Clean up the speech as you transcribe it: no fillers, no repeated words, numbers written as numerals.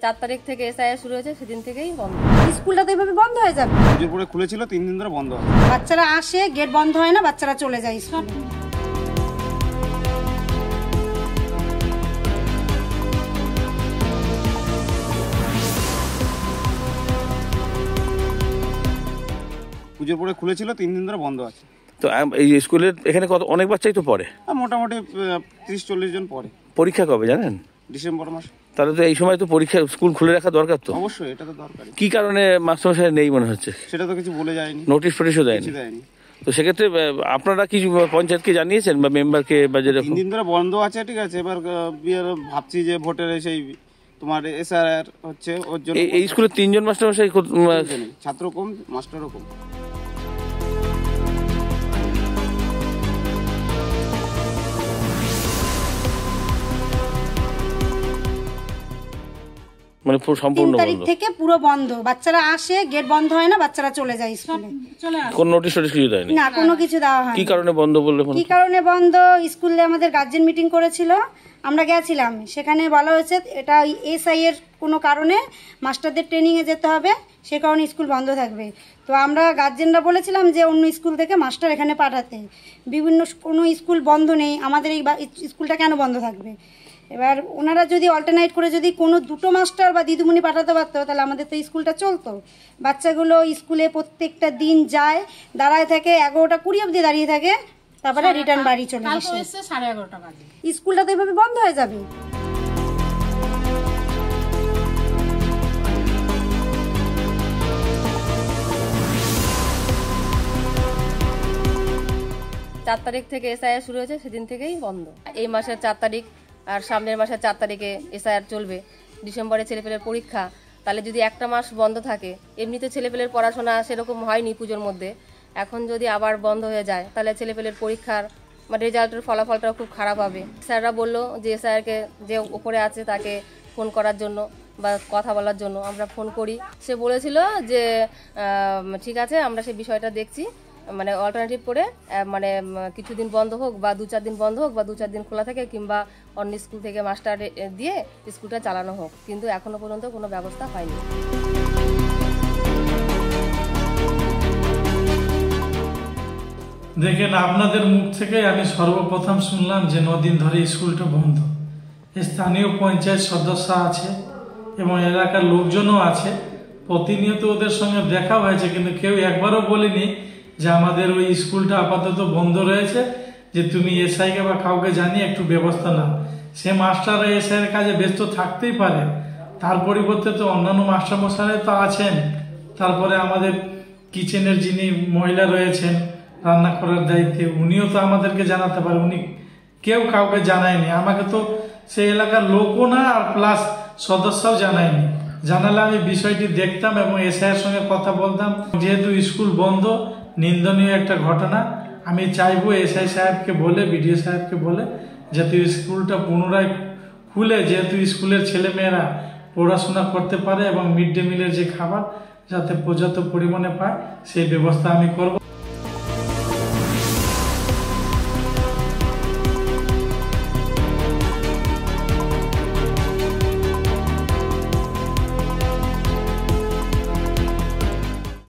4 তারিখ থেকে এসআইআর শুরু হয়েছে, সেদিন থেকেই বন্ধ। স্কুলটা তো এইভাবে বন্ধ হয়ে যাবে। পুজোর পরে খুলেছিল, 3 দিন ধরে বন্ধ আছে। বাচ্চারা আসে, গেট বন্ধ হয় না, বাচ্চারা চলে যায় স্কুলে। পুজোর পরে খুলেছিল, 3 দিন ধরে বন্ধ আছে। তো এই স্কুলের এখানে কত অনেক বাচ্চাই তো পড়ে? মোটামুটি 30-40 জন পড়ে। পরীক্ষা কবে জানেন? ডিসেম্বর মাস। তাহলে তো এই সময় তো পরীক্ষা স্কুল খুলে রাখা দরকার তো। অবশ্যই, এটা তো দরকার। কি কারণে মাস্টারমশাই নেই মনে হচ্ছে? সেটা তো কিছু বলে যায়নি, নোটিশ ফোটিশও দেয়নি। তো সেক্ষেত্রে আপনারা কি পঞ্চায়েতকে জানিয়েছেন বা মেম্বারকে? বা যেরকম 3 দিন ধরে বন্ধ আছে, ঠিক আছে। এবার ভাবছি যে ভোটের সেই তোমার এসআর হচ্ছে, ওর জন্য এই স্কুলে 3 জন মাস্টারমশাই, ছাত্র কম মাস্টারও কম। মানে সম্পূর্ণ 3 তারিখ থেকে পুরো বন্ধ। বাচ্চারা আসে, গেট বন্ধ হয় না, বাচ্চারা চলে যায় স্কুলে। কোন নোটিশ টোটিশ কিছু দেয়নি? না, কোনো কিছু দেওয়া হয়। কি কারণে বন্ধ বললে? কি কারণে বন্ধ? স্কুলে আমাদের গার্জেন মিটিং করেছিল, আমরা গেছিলাম। সেখানে বলা হয়েছে এটা এসআই এর কোনো কারণে মাস্টারদের ট্রেনিংয়ে যেতে হবে, সে কারণে স্কুল বন্ধ থাকবে। তো আমরা গার্জেনরা বলেছিলাম যে অন্য স্কুল থেকে মাস্টার এখানে পাঠাতে। বিভিন্ন কোনো স্কুল বন্ধ নেই, আমাদের এই স্কুলটা কেন বন্ধ থাকবে? এবার ওনারা যদি অল্টারনেট করে যদি কোনো 2টো মাস্টার বা দিদিমণি পাঠাতে পারতো, তাহলে আমাদের তো স্কুলটা চলতো। বাচ্চাগুলো স্কুলে প্রত্যেকটা দিন যায়, দাঁড়ায় থাকে, 11টা 20 অবধি দাঁড়িয়ে থাকে, তারপরে রিটার্ন বাড়ি চলে আসে। 11:30 বাজে। স্কুলটা তো এইভাবে বন্ধ হয়ে যাবে। চার তারিখ থেকে এসআইআর শুরু হয়েছে, সেদিন থেকেই বন্ধ। এই মাসের 4 তারিখ আর সামনের মাসের 4 তারিখে এসআইআর চলবে। ডিসেম্বরে ছেলেপেলের পরীক্ষা, তাহলে যদি একটা মাস বন্ধ থাকে, এমনিতে ছেলেপেলের পড়াশোনা সেরকম হয়নি পুজোর মধ্যে, এখন যদি আবার বন্ধ হয়ে যায়, তাহলে ছেলেপেলের পরীক্ষার মানে রেজাল্টের ফলাফলটা খুব খারাপ হবে। স্যাররা বললো যে এসআইআরকে যে উপরে আছে তাকে ফোন করার জন্য বা কথা বলার জন্য। আমরা ফোন করি, সে বলেছিল যে ঠিক আছে, আমরা সেই বিষয়টা দেখছি, মানে অল্টারনেটিভ করে মানে কিছুদিন বন্ধ হোক বা 2-4 দিন বন্ধ হোক বা 2-4 দিন খোলা থাকে, কিংবা অন্য স্কুল থেকে মাস্টার দিয়ে স্কুলটা চালানো হোক, কিন্তু এখনো পর্যন্ত কোনো ব্যবস্থা হয়নি। দেখেন, আপনাদের মুখ থেকে আমি সর্বপ্রথম শুনলাম যে 9 দিন ধরে স্কুলটা বন্ধ। স্থানীয় পঞ্চায়েত সদস্য আছে এবং এলাকার লোকজনও আছে, প্রতিনিয়ত ওদের সঙ্গে দেখা হয়েছে, কিন্তু কেউ একবারও বলেনি যে আমাদের ওই স্কুলটা আপাতত বন্ধ রয়েছে, যে তুমি এসআইকে বা কাউকে জানিয়ে একটু ব্যবস্থা নাও। সে মাস্টাররা এসআইয়ের কাজে ব্যস্ত থাকতেই পারে, তার পরিবর্তে তো অন্যান্য মাস্টারমশাই তো আছেন। তারপরে আমাদের কিচেনের যিনি মহিলা রয়েছেন রান্না করার দায়িত্বে, উনিও তো আমাদেরকে জানাতে পারে। উনি কেউ কাউকে জানায়নি, আমাকে তো সেই এলাকার লোকও না, আর প্লাস সদস্যও জানায়নি। জানালে আমি বিষয়টি দেখতাম এবং এসআইয়ের সঙ্গে কথা বলতাম। যেহেতু স্কুল বন্ধ, নিন্দনীয় একটা ঘটনা। আমি চাইবো এসআই সাহেবকে বলে, বিডিও সাহেবকে বলে, যাতে স্কুলটা পুনরায় খুলে, যেহেতু স্কুলের ছেলেমেয়েরা পড়াশোনা করতে পারে এবং মিড ডে মিলের যে খাবার যাতে পর্যাপ্ত পরিমাণে পায়, সেই ব্যবস্থা আমি করব।